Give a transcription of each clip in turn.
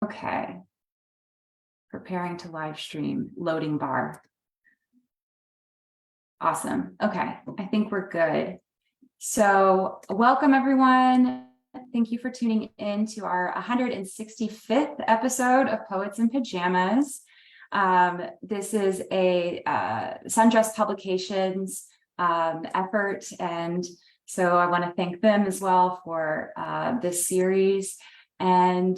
Okay. Preparing to live stream, loading bar. Awesome. Okay, I think we're good. So welcome everyone. Thank you for tuning in to our 165th episode of Poets in Pajamas. This is a Sundress Publications effort, and so I want to thank them as well for this series. And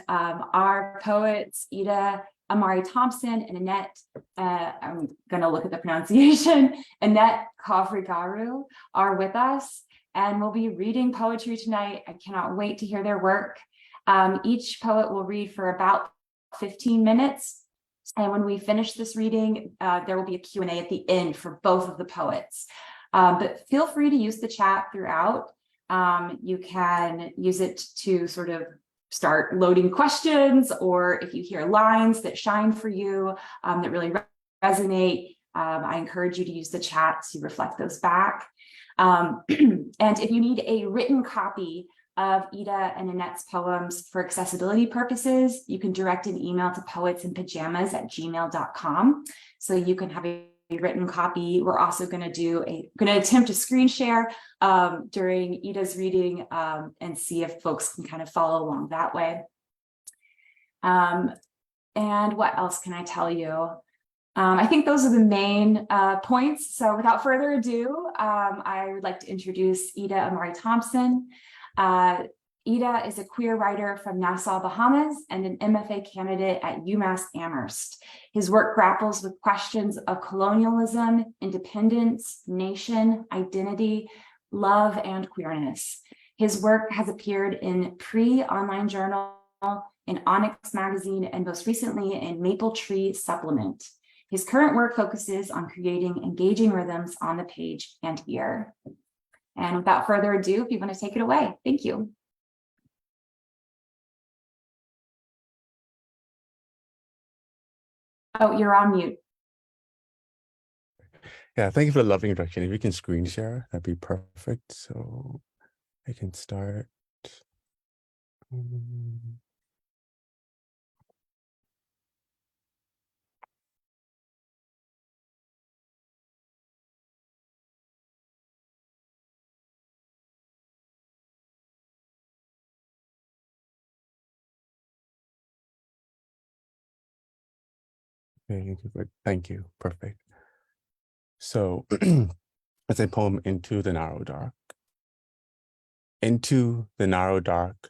our poets, Ide Amari Thompson and Annette, I'm going to look at the pronunciation, Annette Covrigaru, are with us, and we'll be reading poetry tonight. I cannot wait to hear their work. Each poet will read for about 15 minutes. And when we finish this reading, there will be a Q&A at the end for both of the poets. But feel free to use the chat throughout. You can use it to sort of start loading questions, or if you hear lines that shine for you, that really resonate, I encourage you to use the chat to reflect those back. And if you need a written copy of Ide and Annette's poems for accessibility purposes, you can direct an email to poetsinpajamas@gmail.com. So you can have a written copy. We're also going to attempt a screen share during Ide's reading and see if folks can kind of follow along that way. And what else can I tell you? I think those are the main points. So without further ado, I would like to introduce Ide Amari Thompson. Ide is a queer writer from Nassau, Bahamas, and an MFA candidate at UMass Amherst. His work grapples with questions of colonialism, independence, nation, identity, love, and queerness. His work has appeared in PREE online journal, in Onyx magazine, and most recently in Maple Tree supplement. His current work focuses on creating engaging rhythms on the page and ear. And without further ado, if you want to take it away, thank you. Oh, you're on mute. Yeah, thank you for the lovely introduction. If you can screen share, that'd be perfect. So I can start. Thank you. Perfect. So it's a poem, Into the Narrow Dark. Into the narrow dark.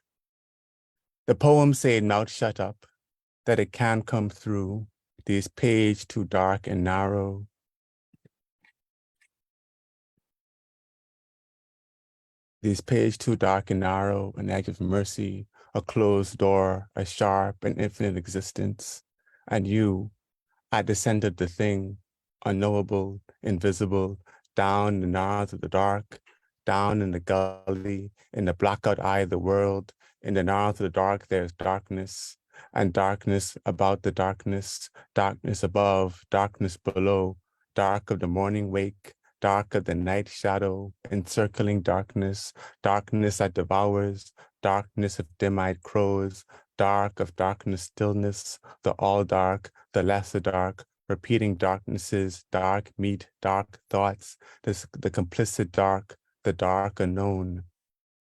The poem said, mouth shut up, that it can't come through. This page too dark and narrow. This page too dark and narrow, an edge of mercy, a closed door, a sharp and infinite existence. And you, at the center of the thing, unknowable, invisible, down in the narrows of the dark, down in the gully, in the blackout eye of the world, in the narrows of the dark, there's darkness, and darkness about the darkness, darkness above, darkness below, dark of the morning wake, dark of the night shadow, encircling darkness, darkness that devours, darkness of dim-eyed crows, dark of darkness stillness, the all dark, the lesser dark, repeating darknesses, dark meat, dark thoughts, the complicit dark, the dark unknown.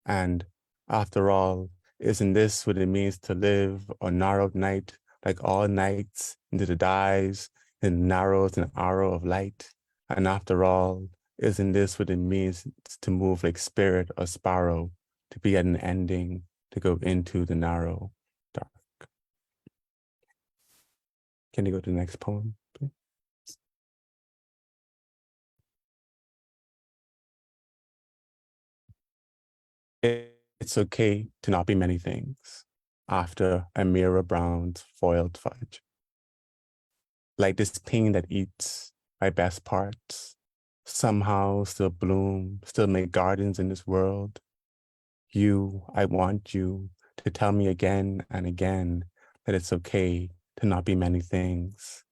And after all, isn't this what it means to live a narrowed night, like all nights, into the dives, and narrows an arrow of light? And after all, isn't this what it means to move like spirit or sparrow, to be at an ending, to go into the narrow dark? Can you go to the next poem, please? It's okay to not be many things after a mirror brown's foiled fudge. Like this pain that eats my best parts, somehow still bloom, still make gardens in this world. I want you to tell me again and again that it's okay to not be many things.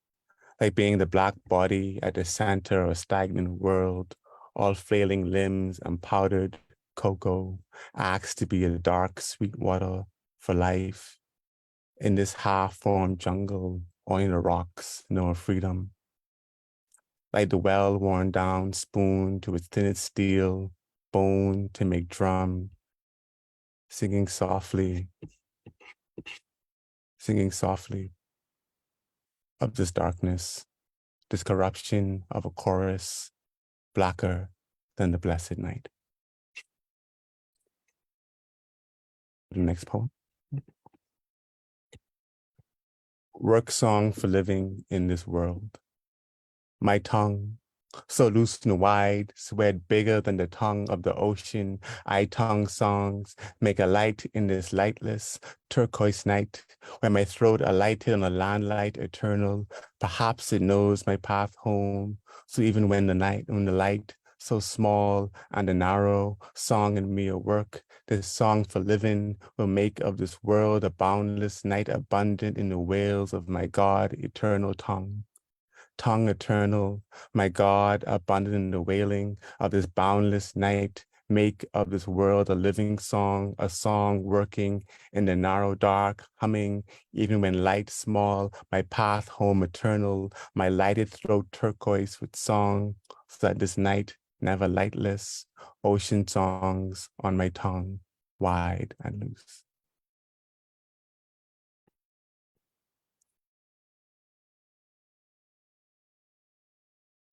Like being the black body at the center of a stagnant world, all flailing limbs and powdered cocoa, asked to be a dark, sweet water for life. in this half-formed jungle, or in the rocks, no freedom. Like the well-worn down spoon to its thinnest steel, bone to make drum, singing softly of this darkness, this corruption of a chorus, blacker than the blessed night. The next poem. Work song for living in this world. My tongue, so loose and wide, spread bigger than the tongue of the ocean. I tongue songs, make a light in this lightless turquoise night, where my throat alighted on a landlight eternal. Perhaps it knows my path home. So even when the light, so small and a narrow song in me a work, this song for living will make of this world a boundless night abundant in the wails of my God, eternal tongue. Tongue eternal, my God, abundant in the wailing of this boundless night, make of this world a living song, a song working in the narrow dark, humming, even when light small, my path home eternal, my lighted throat turquoise with song, so that this night never lightless, ocean songs on my tongue, wide and loose.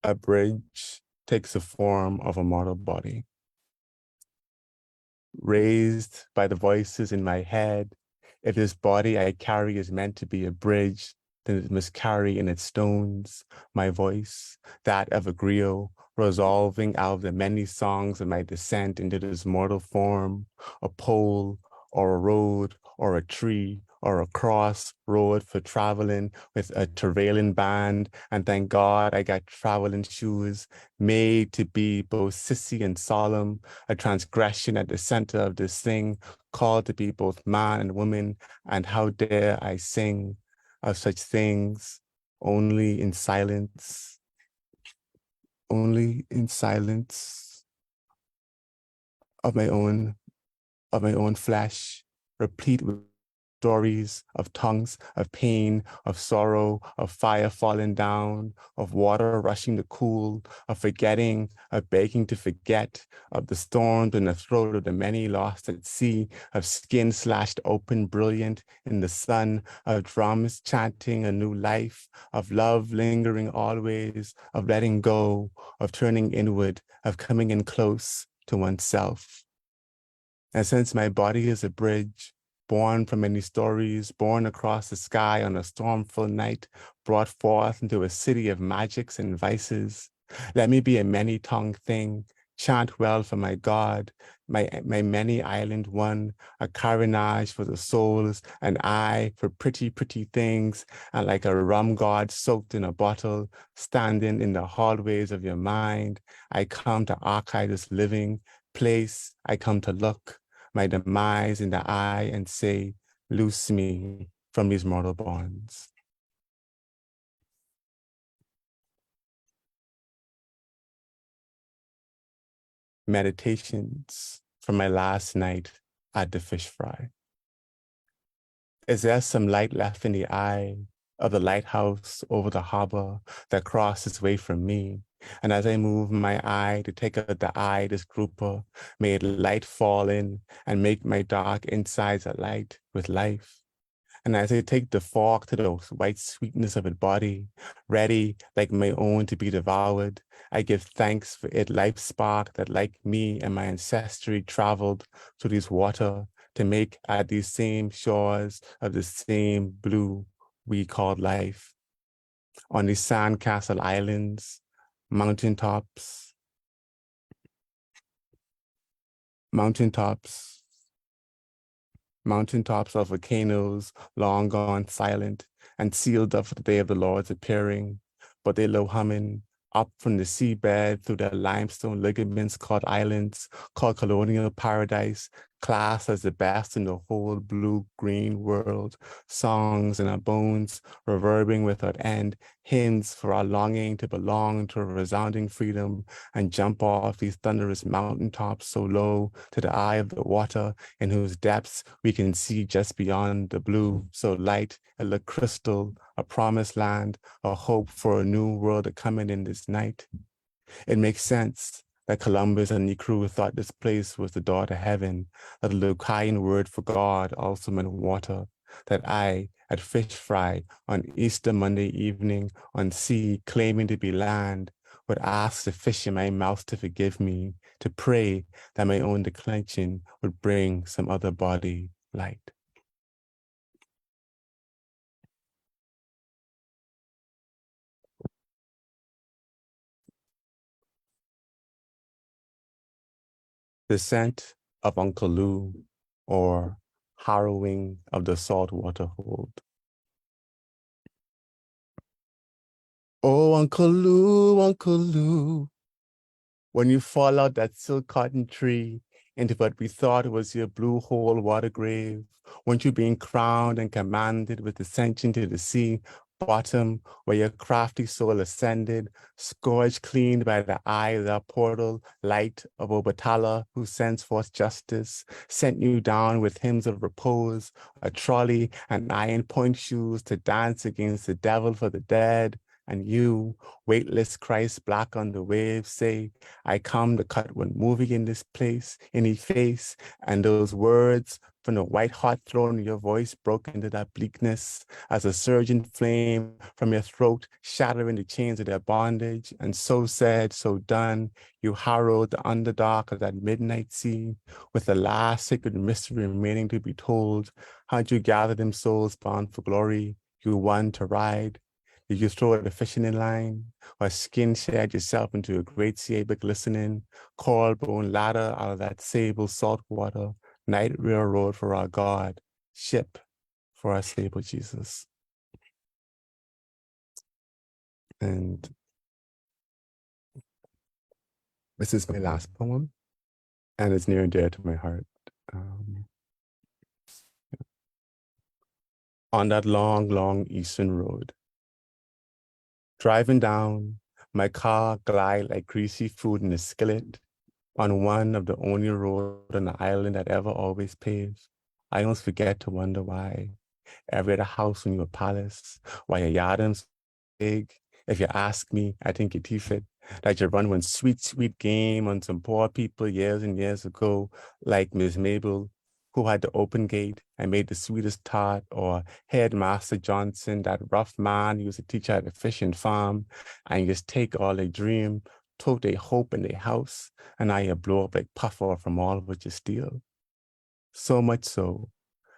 A bridge takes the form of a mortal body. Raised by the voices in my head, if this body I carry is meant to be a bridge, then it must carry in its stones my voice, that of a griot, resolving out of the many songs of my descent into this mortal form, a pole or a road or a tree or a cross road for traveling with a travailing band. And thank God I got traveling shoes made to be both sissy and solemn, a transgression at the center of this thing, called to be both man and woman. And how dare I sing of such things only in silence, of my own flesh, replete with stories of tongues, of pain, of sorrow, of fire falling down, of water rushing to cool, of forgetting, of begging to forget, of the storms in the throat of the many lost at sea, of skin slashed open brilliant in the sun, of drums chanting a new life, of love lingering always, of letting go, of turning inward, of coming in close to oneself. And since my body is a bridge, born from many stories, born across the sky on a stormful night, brought forth into a city of magics and vices, let me be a many-tongued thing, chant well for my God, my many island one, a carinage for the souls, an eye for pretty, pretty things, and like a rum god soaked in a bottle, standing in the hallways of your mind, I come to archive this living place, I come to look my demise in the eye and say, loose me from these mortal bonds. Meditations from my last night at the fish fry. Is there some light left in the eye of the lighthouse over the harbor that crosses its way from me? And as I move my eye to take out the eye, this grouper, may it light fall in and make my dark insides alight with life. And as I take the fork to the white sweetness of its body, ready like my own to be devoured, I give thanks for its life spark that like me and my ancestry traveled through this water to make at these same shores of the same blue we called life. On these sandcastle islands, mountaintops, mountaintops of volcanoes long gone silent and sealed up for the day of the Lord's appearing, but they low humming up from the seabed through their limestone ligaments called islands, called colonial paradise, class as the best in the whole blue-green world, songs in our bones, reverberating without end, hymns for our longing to belong to a resounding freedom and jump off these thunderous mountaintops so low to the eye of the water in whose depths we can see just beyond the blue, so light it looked crystal, a promised land, a hope for a new world coming in this night. It makes sense that Columbus and the crew thought this place was the door to heaven, that the Lucaian word for God also meant water, that I, at fish fry on Easter Monday evening on sea claiming to be land, would ask the fish in my mouth to forgive me, to pray that my own declension would bring some other body light. The scent of Uncle Lou, or harrowing of the saltwater hold. Oh, Uncle Lou, when you fall out that silk cotton tree into what we thought was your blue hole water grave, weren't you being crowned and commanded with ascension to the sea bottom where your crafty soul ascended, scourged clean by the eye of that portal light of Obatala who sends forth justice, sent you down with hymns of repose, a trolley and iron point shoes to dance against the devil for the dead, and you, weightless Christ black on the waves, say, I come to cut one movie in this place, any face, and those words from the white hot throne of your voice broke into that bleakness as a surging flame from your throat, shattering the chains of their bondage. And so said, so done, you harrowed the underdark of that midnight sea with the last sacred mystery remaining to be told. How'd you gather them souls bound for glory, you won to ride? Did you throw the fishing line, or skin shed yourself into a great sea of glistening, coral bone ladder out of that sable salt water, night railroad for our God, ship for our Savior Jesus? And this is my last poem, and it's near and dear to my heart. On that long, long eastern road, driving down, my car glide like greasy food in a skillet on one of the only roads on the island that ever always paves. I almost forget to wonder why. Every other house in your palace, why your yard's big. If you ask me, I think you teeth it. That you run one sweet, sweet game on some poor people years and years ago, like Miss Mabel, who had the open gate and made the sweetest tart, or Headmaster Johnson, that rough man who used to teach at the fishing farm, and you just take all their dream, took their hope in their house, and now you blow up like puffer from all what you steal. So much so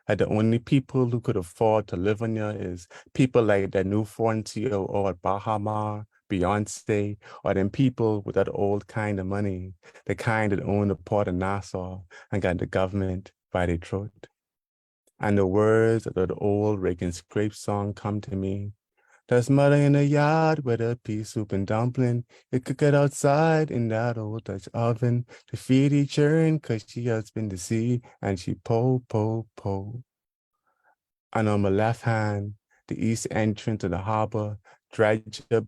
that the only people who could afford to live on you is people like that new foreign COO at Bahamas, Beyonce, or them people with that old kind of money, the kind that own the port of Nassau and got the government by their throat. And the words of that old rake and scrape song come to me. There's mother in the yard with a pea soup and dumpling. You cook it outside in that old Dutch oven to feed each churn, 'cause she has been to sea and she po. And on my left hand, the east entrance of the harbor, dredged up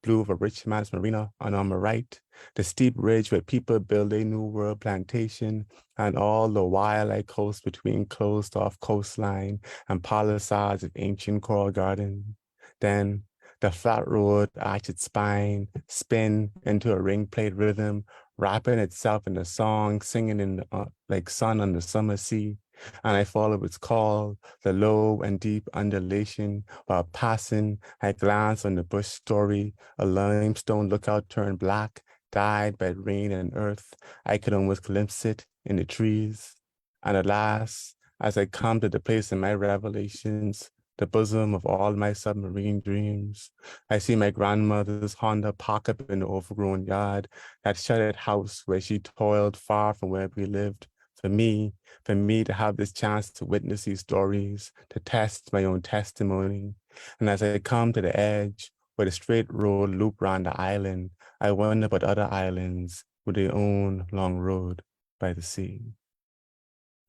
blue of a rich man's marina. And on my right, the steep ridge where people build a new world plantation, and all the while I coast between closed off coastline and palisades of ancient coral garden. Then the flat road arched its spine, spin into a ring played rhythm, wrapping itself in a song, singing in the, like sun on the summer sea. And I follow its call, the low and deep undulation, while passing, I glance on the bush story, a limestone lookout turned black, dyed by rain and earth. I could almost glimpse it in the trees. And alas, as I come to the place in my revelations, the bosom of all my submarine dreams, I see my grandmother's Honda parked up in the overgrown yard, that shuttered house where she toiled far from where we lived. For me to have this chance to witness these stories, to test my own testimony. And as I come to the edge where the straight road loop around the island, I wonder about other islands with their own long road by the sea.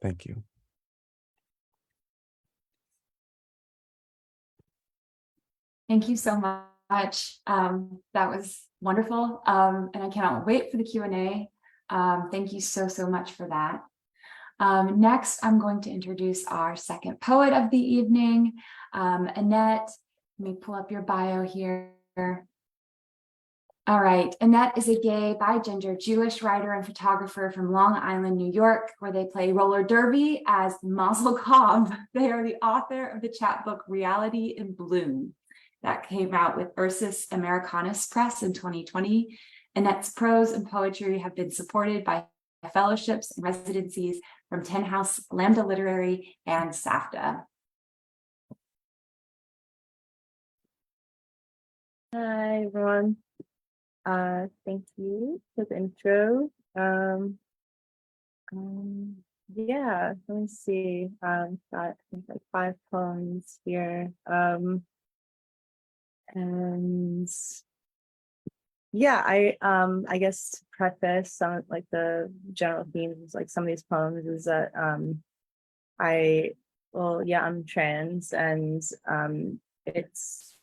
Thank you. Thank you so much. That was wonderful. And I cannot wait for the Q&A. Thank you so, so much for that. Next, I'm going to introduce our second poet of the evening, Annette. Let me pull up your bio here. All right, Annette is a gay, bigender, Jewish writer and photographer from Long Island, New York, where they play roller derby as Mazel Cov. They are the author of the chapbook Reality in Bloom that came out with Ursus Americanus Press in 2020. Annette's prose and poetry have been supported by fellowships and residencies from Tin House, Lambda Literary, and SAFTA. Hi, everyone. Thank you for the intro. Yeah, let me see. Got I think like 5 poems here. And yeah, I guess to preface some like the general themes, like some of these poems is that I'm trans, and it's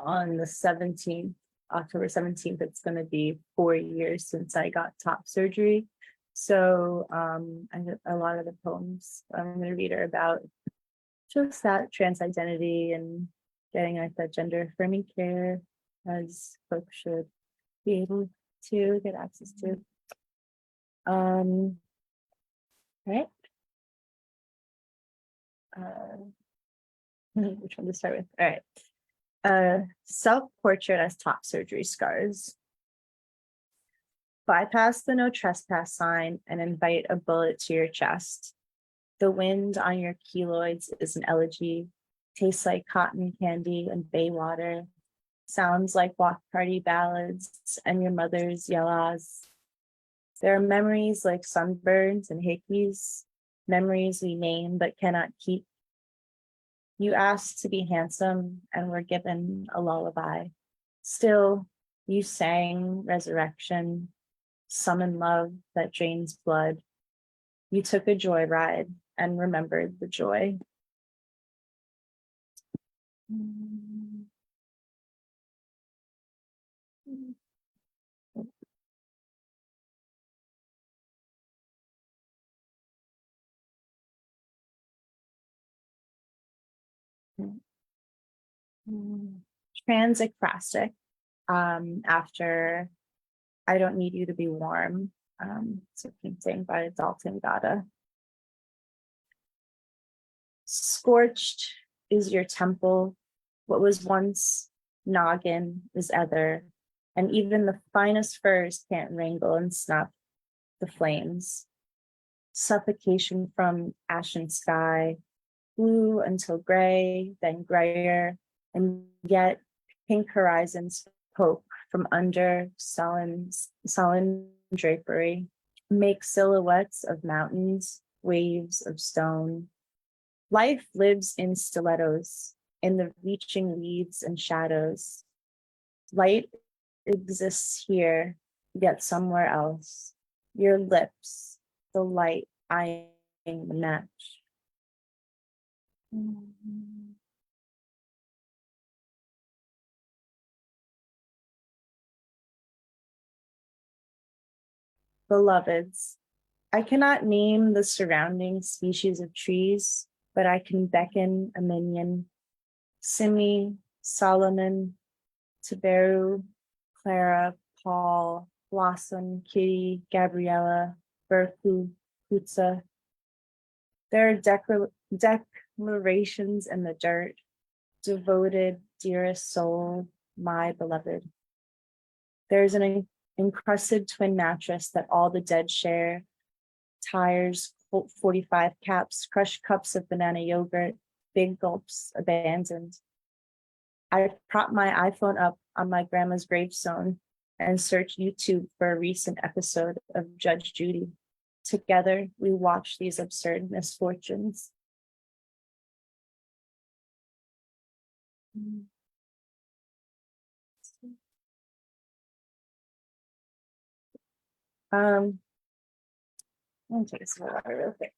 on the 17th, October 17th, it's going to be 4 years since I got top surgery. So a lot of the poems I'm going to read are about just that trans identity and getting like that gender affirming care, as folks should be able to get access to. Right. Which one to start with? All right. Self-portrait as top surgery scars. Bypass the no trespass sign and invite a bullet to your chest. The wind on your keloids is an elegy, tastes like cotton candy and bay water, sounds like walk party ballads and your mother's yellas. There are memories like sunburns and hickeys, memories we name but cannot keep. You asked to be handsome and were given a lullaby. Still, you sang resurrection, summon love that drains blood. You took a joyride and remembered the joy. Transekphrastic, after I Don't Need You to Be Warm. It's a painting by Dalton Gada. Scorched is your temple. What was once noggin is ether, and even the finest furs can't wrangle and snuff the flames. Suffocation from ashen sky, blue until gray, then grayer, and yet pink horizons poke from under sullen drapery, make silhouettes of mountains, waves of stone. Life lives in stilettos, in the reaching weeds and shadows. Light exists here, yet somewhere else. Your lips, the light eyeing the match. Beloveds, I cannot name the surrounding species of trees, but I can beckon a minion. Simi, Solomon, Tiberu, Clara, Paul, Blossom, Kitty, Gabriella, Berku, Kutsa. There are declarations in the dirt. Devoted, dearest soul, my beloved. There's an encrusted twin mattress that all the dead share. Tires, 45 caps, crushed cups of banana yogurt, big gulps abandoned. I prop my iPhone up on my grandma's gravestone and search YouTube for a recent episode of Judge Judy. Together, we watch these absurd misfortunes. I'm gonna take a sip of water real quick.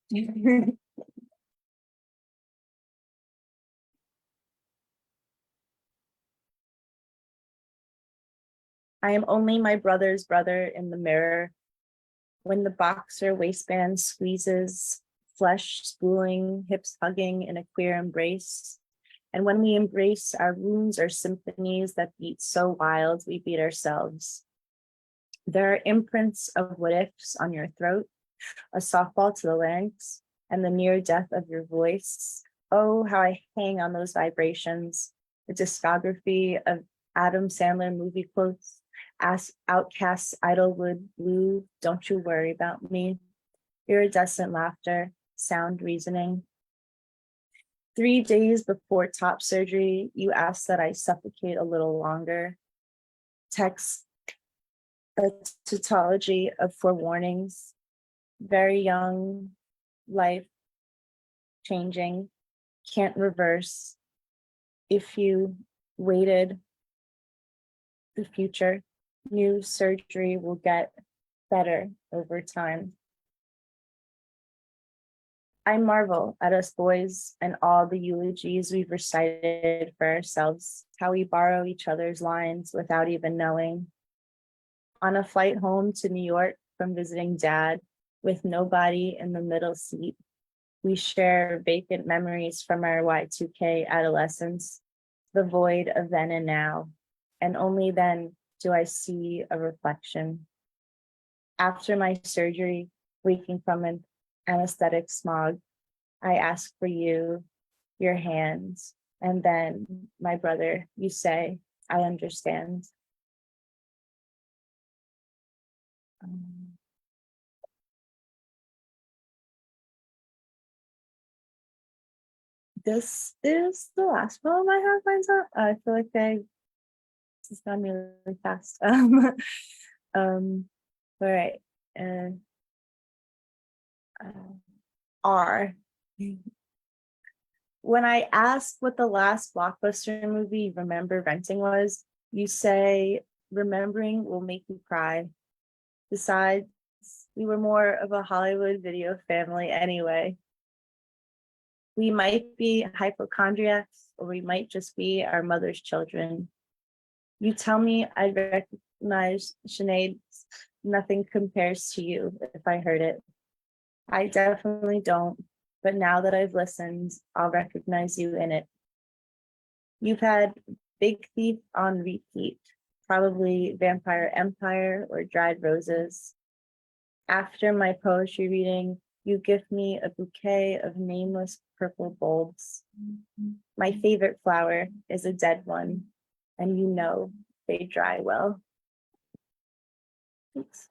I am only my brother's brother in the mirror. When the boxer waistband squeezes, flesh spooling, hips hugging in a queer embrace. And when we embrace, our wounds are symphonies that beat so wild we beat ourselves. There are imprints of what ifs on your throat, a softball to the larynx, and the near death of your voice. Oh, how I hang on those vibrations. The discography of Adam Sandler movie quotes, as Outcast's Idlewood Blue, Don't You Worry About Me, iridescent laughter, sound reasoning. 3 days before top surgery, you asked that I suffocate a little longer. Text a tautology of forewarnings, very young, life changing, can't reverse. If you waited, the future, new surgery will get better over time. I marvel at us boys and all the eulogies we've recited for ourselves, how we borrow each other's lines without even knowing. On a flight home to New York from visiting Dad with nobody in the middle seat, we share vacant memories from our Y2K adolescence, the void of then and now, and only then do I see a reflection. After my surgery, waking from an anesthetic smog, I ask for you, your hands, and then, my brother, you say, I understand. This is the last poem I have lined up. I feel like this has gone really fast. All right. R. When I ask what the last blockbuster movie you remember renting was, you say, remembering will make you cry. Besides, we were more of a Hollywood video family anyway. We might be hypochondriacs, or we might just be our mother's children. You tell me I'd recognize Sinead's Nothing Compares to You if I heard it. I definitely don't, but now that I've listened, I'll recognize you in it. You've had Big Thief on repeat, probably Vampire Empire or Dried Roses. After my poetry reading, you give me a bouquet of nameless purple bulbs. My favorite flower is a dead one, and you know they dry well. Thanks.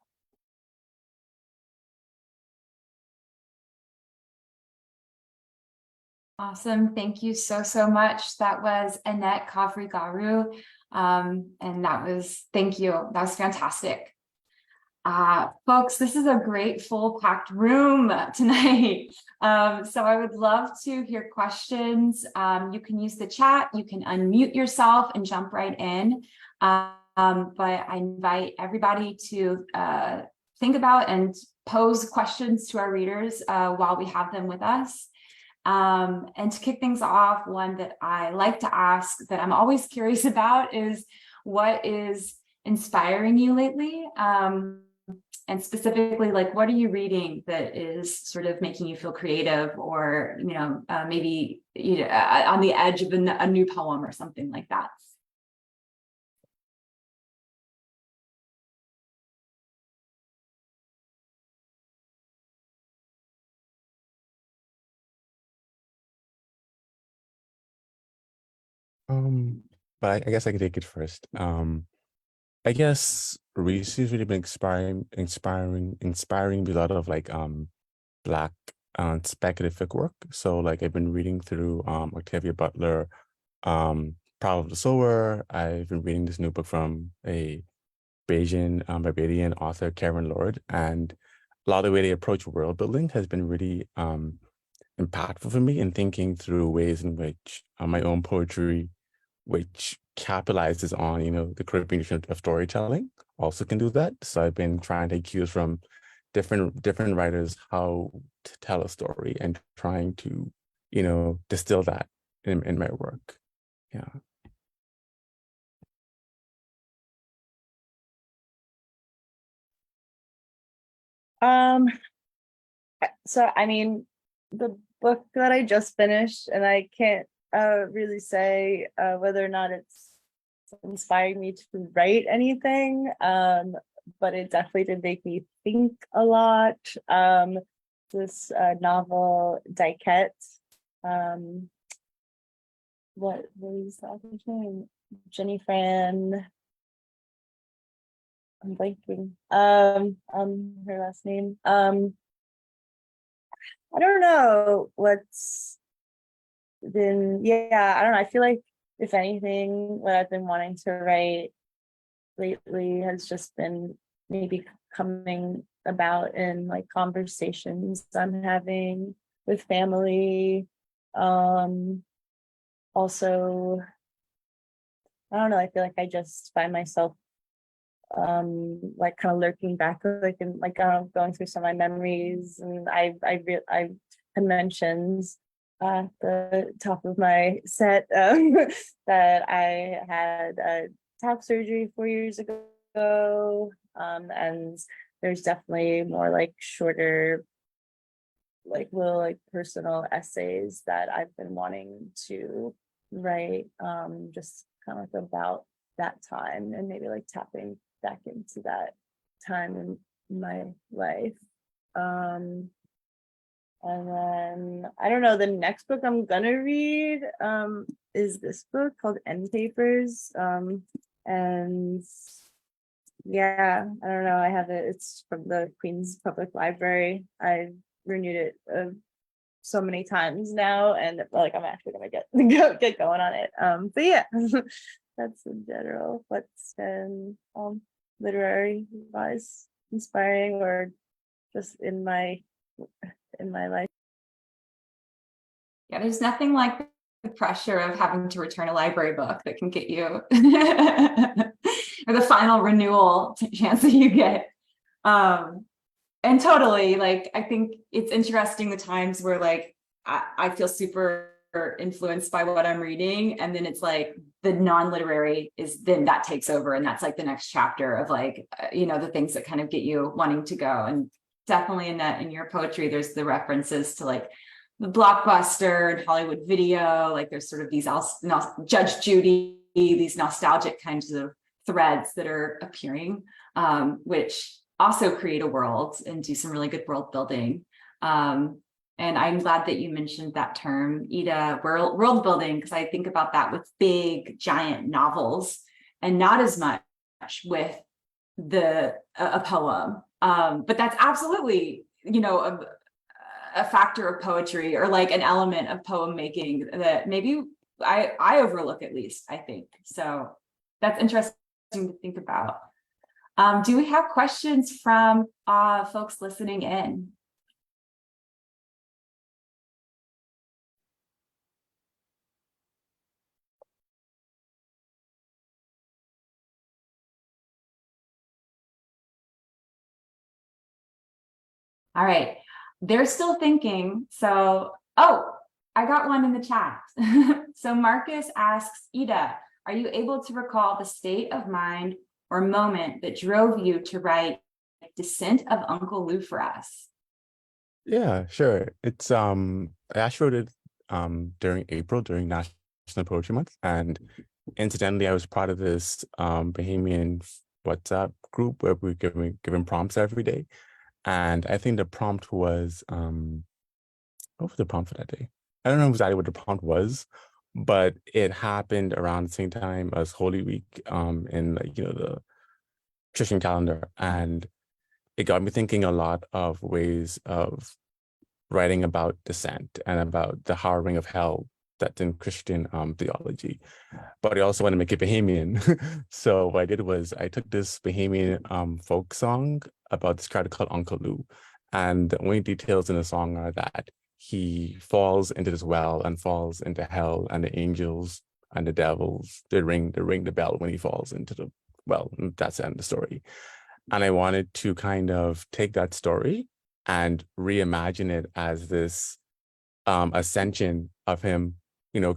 Awesome. Thank you so, so much. That was Annette Covrigaru. And thank you. That was fantastic. Folks, this is a great full packed room tonight. So I would love to hear questions. You can use the chat, you can unmute yourself and jump right in. But I invite everybody to think about and pose questions to our readers while we have them with us. And to kick things off, one that I like to ask that I'm always curious about is what is inspiring you lately? And specifically, like, what are you reading that is sort of making you feel creative or, maybe on the edge of a new poem or something like that? But I guess I can take it first. I guess recently really been inspiring me a lot of like Black speculative fic work. So like I've been reading through Octavia Butler, Proud of the Sower. I've been reading this new book from a Barbadian author, Karen Lord, and a lot of the way they approach world building has been really impactful for me in thinking through ways in which my own poetry, which capitalizes on, the Caribbean tradition of storytelling, also can do that. So I've been trying to take cues from different writers how to tell a story and trying to, distill that in my work. Yeah. Um, so I mean, the book that I just finished, and I can't really say whether or not it's inspired me to write anything, but it definitely did make me think a lot. This novel, Diket. What was the author's name? Jenny Fran. I'm blanking on her last name. I don't know what's been, yeah, I don't know. I feel like if anything, what I've been wanting to write lately has just been maybe coming about in like conversations I'm having with family. Also, I don't know, I feel like I just find myself like kind of lurking back, like in like going through some of my memories, and I had mentioned at the top of my set that I had top surgery 4 years ago, and there's definitely more like shorter, like little like personal essays that I've been wanting to write, just kind of like about that time and maybe like tapping back into that time in my life. And then I don't know, the next book I'm gonna read is this book called End Papers. And yeah, I don't know, I have it, it's from the Queen's Public Library. I renewed it so many times now, and like I'm actually gonna get going on it. But yeah, that's in general what's been literary wise inspiring, or just in my life. Yeah, there's nothing like the pressure of having to return a library book that can get you or the final renewal chance that you get. And totally, like, I think it's interesting the times where like I feel super influenced by what I'm reading, and then it's like the non-literary is then that takes over, and that's like the next chapter of like the things that kind of get you wanting to go. And definitely in your poetry, there's the references to like the Blockbuster and Hollywood Video, like there's sort of these Judge Judy, these nostalgic kinds of threads that are appearing, which also create a world and do some really good world building. And I'm glad that you mentioned that term, Ide, world building, because I think about that with big, giant novels and not as much with a poem. But that's absolutely, a factor of poetry, or like an element of poem making that maybe I overlook, at least, I think. So that's interesting to think about. Do we have questions from folks listening in? All right, they're still thinking. So, I got one in the chat. So Marcus asks, Ide, are you able to recall the state of mind or moment that drove you to write Descent of Uncle Lou for us? Yeah, sure. It's I actually wrote it during April, during National Poetry Month, and incidentally, I was part of this Bahamian WhatsApp group where we were given prompts every day. And I think the prompt was, what was the prompt for that day? I don't know exactly what the prompt was, but it happened around the same time as Holy Week in the Christian calendar. And it got me thinking a lot of ways of writing about descent and about the harrowing of hell that's in Christian theology. But I also want to make it Bahamian. So what I did was I took this Bahamian folk song about this character called Uncle Lou. And the only details in the song are that he falls into this well and falls into hell, and the angels and the devils, they ring the bell when he falls into the well. And that's the end of the story. And I wanted to kind of take that story and reimagine it as this ascension of him,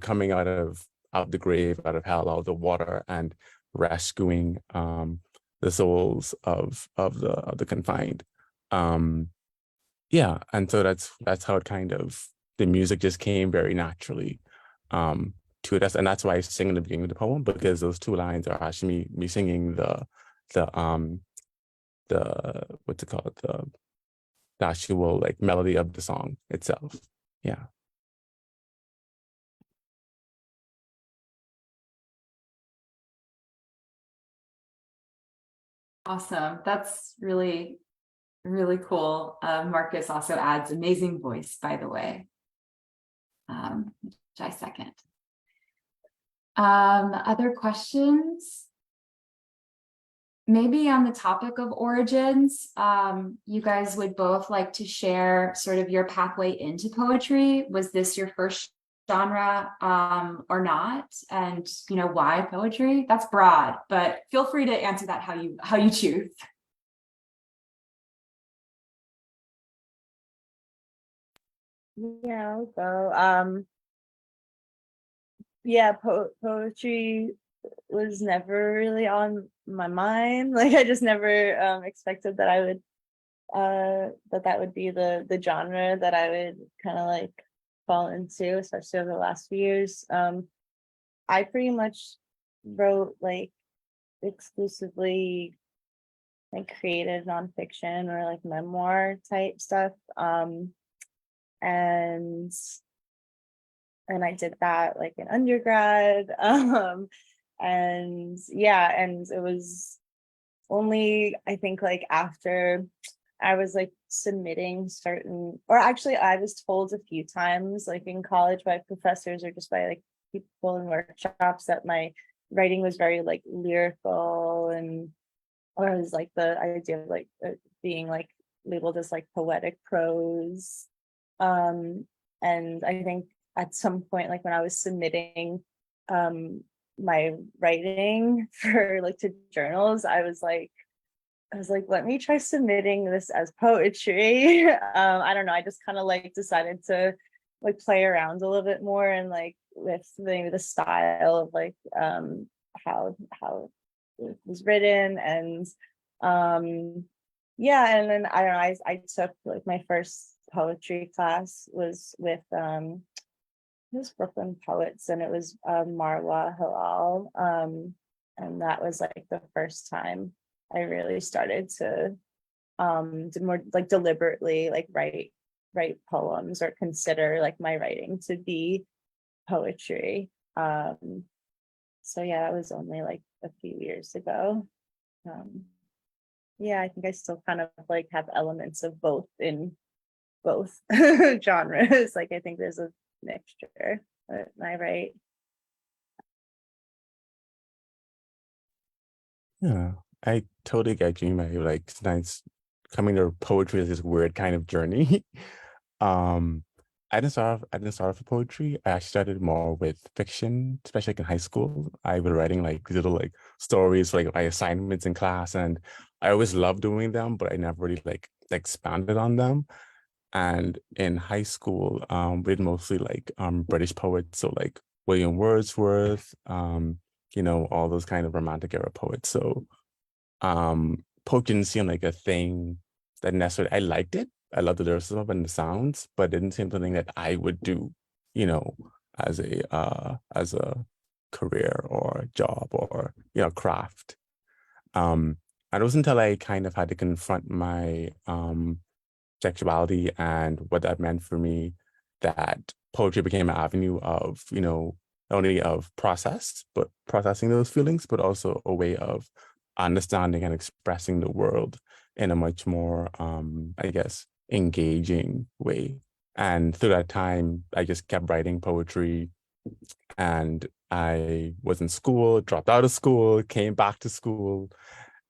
coming out of the grave, out of hell, out of the water, and rescuing the souls of the confined. Yeah, and so that's how it kind of, the music just came very naturally to it. And that's why I sing in the beginning of the poem, because those two lines are actually me singing the what's it called, the actual like melody of the song itself. Yeah. Awesome. That's really, really cool. Marcus also adds amazing voice, by the way, which I second. Other questions? Maybe on the topic of origins, you guys would both like to share sort of your pathway into poetry. Was this your first genre or not? And why poetry? That's broad, but feel free to answer that how you choose. Yeah, I'll go. Yeah, poetry was never really on my mind. Like, I just never expected that I would that would be the genre that I would kind of like fall into, especially over the last few years. I pretty much wrote like exclusively like creative nonfiction or like memoir type stuff. And I did that like in undergrad. And yeah, and it was only, I think, like after I was like submitting certain, or actually I was told a few times like in college by professors or just by like people in workshops that my writing was very like lyrical, and or it was like the idea of like being like labeled as like poetic prose. And I think at some point, like when I was submitting my writing for like to journals, I was like, let me try submitting this as poetry. I don't know, I just kind of like decided to like play around a little bit more and like with maybe the style of like how it was written. And yeah, and then I don't know, I took like my first poetry class was with it was Brooklyn Poets, and it was Marwa Halal, and that was like the first time I really started to more like deliberately like write poems or consider like my writing to be poetry. So yeah, that was only like a few years ago. Yeah, I think I still kind of like have elements of both in both genres. Like I think there's a mixture that I write. Yeah, I totally get you. Like sometimes coming to poetry is this weird kind of journey. Um, I didn't start off with poetry. I actually started more with fiction, especially like in high school. I was writing like little like stories for like my assignments in class, and I always loved doing them, but I never really like expanded on them. And in high school, we did mostly like British poets, so like William Wordsworth, all those kind of romantic era poets. So poetry didn't seem like a thing that necessarily, I liked it. I loved the lyricism of it and the sounds, but it didn't seem something that I would do, you know, as a career or job or craft. And it wasn't until I kind of had to confront my sexuality and what that meant for me that poetry became an avenue of, not only of process, but processing those feelings, but also a way of understanding and expressing the world in a much more, I guess, engaging way. And through that time, I just kept writing poetry, and I was in school, dropped out of school, came back to school.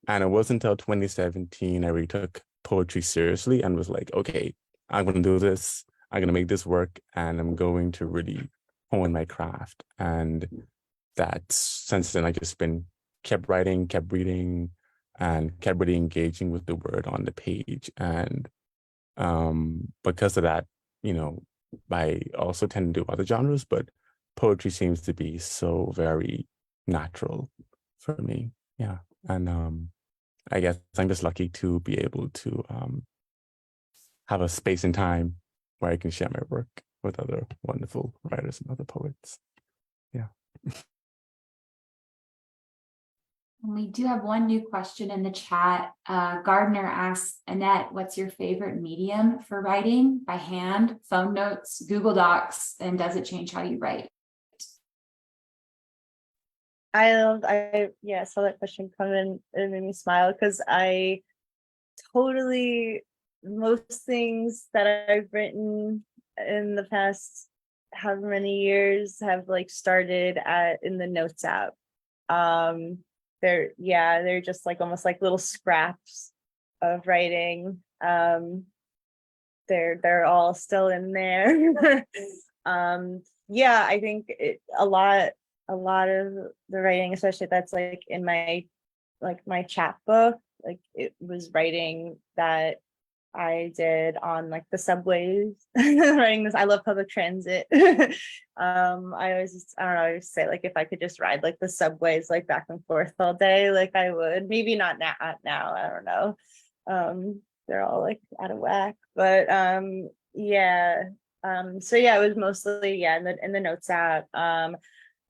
And it wasn't until 2017 I really took poetry seriously and was like, okay, I'm going to do this. I'm going to make this work, and I'm going to really hone my craft. And that's since then I just been kept writing, kept reading, and kept really engaging with the word on the page. And because of that, I also tend to do other genres, but poetry seems to be so very natural for me. Yeah. And I guess I'm just lucky to be able to have a space and time where I can share my work with other wonderful writers and other poets. Yeah. We do have one new question in the chat. Gardner asks, Annette, what's your favorite medium for writing? By hand, phone notes, Google Docs, and does it change how you write? I saw that question come in. It made me smile because I totally, most things that I've written in the past however many years have like started in the notes app. They're just like almost like little scraps of writing. They're all still in there. I think a lot of the writing, especially that's like in my chapbook, like it was writing that I did on like the subways, writing this. I love public transit. I always say like if I could just ride like the subways like back and forth all day, like I would. Maybe not now. I don't know. They're all like out of whack, but it was mostly in the notes app.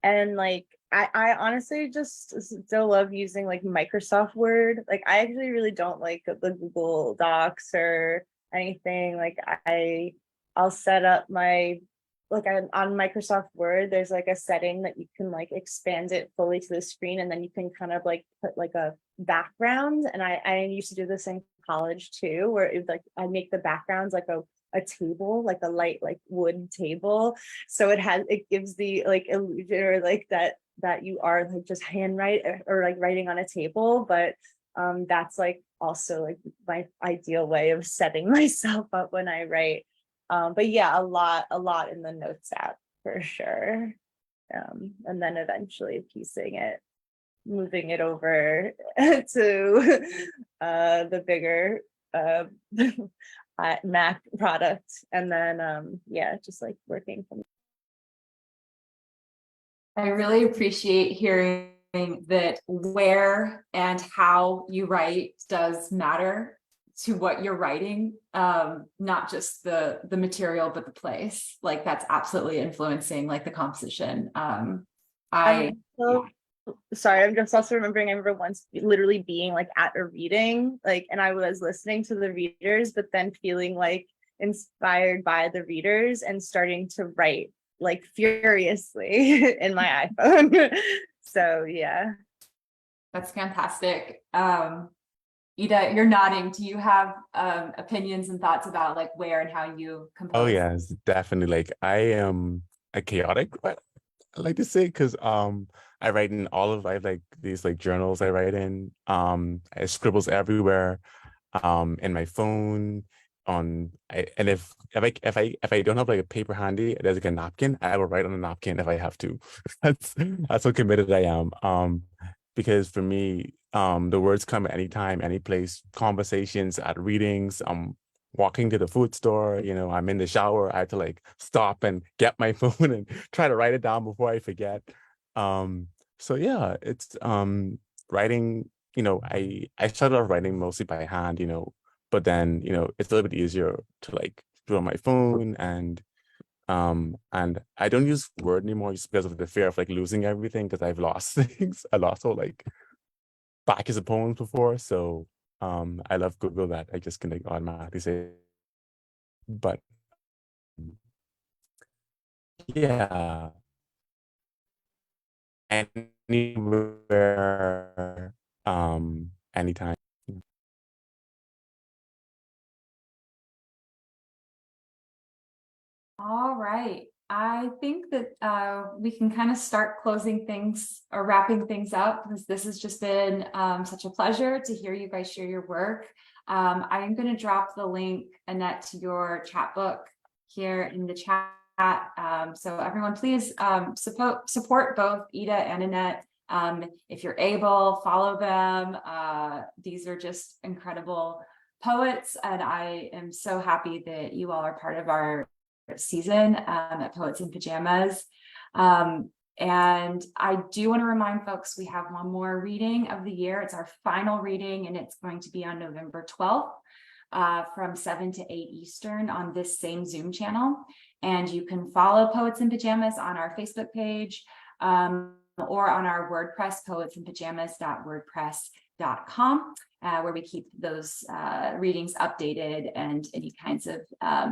And like I honestly just still love using like Microsoft Word. Like I actually really don't like the Google Docs or anything. Like I'll set up my on Microsoft Word, there's like a setting that you can like expand it fully to the screen, and then you can kind of like put like a background. And I used to do this in college too, where it was like I make the backgrounds like a table, like a light like wood table, so it gives the like illusion or like that you are like just handwrite or like writing on a table. But that's like also like my ideal way of setting myself up when I write. But yeah, a lot in the notes app for sure. And then eventually moving it over to the bigger Mac product, and then just like working from. I really appreciate hearing that where and how you write does matter to what you're writing, not just the material, but the place. Like that's absolutely influencing like the composition. Sorry, I'm just also remembering, I remember once literally being like at a reading, like, and I was listening to the readers, but then feeling like inspired by the readers and starting to write like furiously in my iPhone. So yeah. That's fantastic. Ida, you're nodding. Do you have opinions and thoughts about like where and how you compose? Oh yes, definitely. Like I am a chaotic, I like to say, because I write in I have like these like journals I write in. I scribbles everywhere, in my phone, and if I don't have like a paper handy, there's like a napkin, I will write on a napkin if I have to. That's how committed I am. Because for me, the words come at any time, any place, conversations, at readings, walking to the food store, I'm in the shower, I have to like stop and get my phone and try to write it down before I forget. So yeah, it's writing, I started off writing mostly by hand, but then, it's a little bit easier to like do on my phone, and I don't use Word anymore just because of the fear of like losing everything, because I've lost things. I lost all like batches of poems before. So I love Google that I just can like automatically say. But yeah, anywhere, anytime. All right. I think that we can kind of start closing things or wrapping things up, because this has just been such a pleasure to hear you guys share your work. I'm going to drop the link, Annette, to your chapbook here in the chat. So everyone, please support both Ida and Annette If you're able, follow them. These are just incredible poets, and I am so happy that you all are part of our season at Poets in Pajamas. And I do want to remind folks we have one more reading of the year. It's our final reading, and it's going to be on November 12th from 7 to 8 Eastern on this same Zoom channel. And you can follow Poets in Pajamas on our Facebook page or on our WordPress, poetsinpajamas.wordpress.com, where we keep those readings updated and any kinds of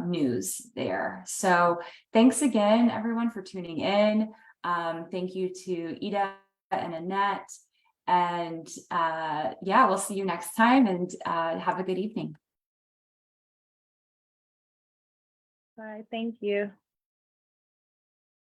news there. So thanks again, everyone, for tuning in. Thank you to Ide and Annette. And yeah, we'll see you next time, and have a good evening. Bye. Thank you.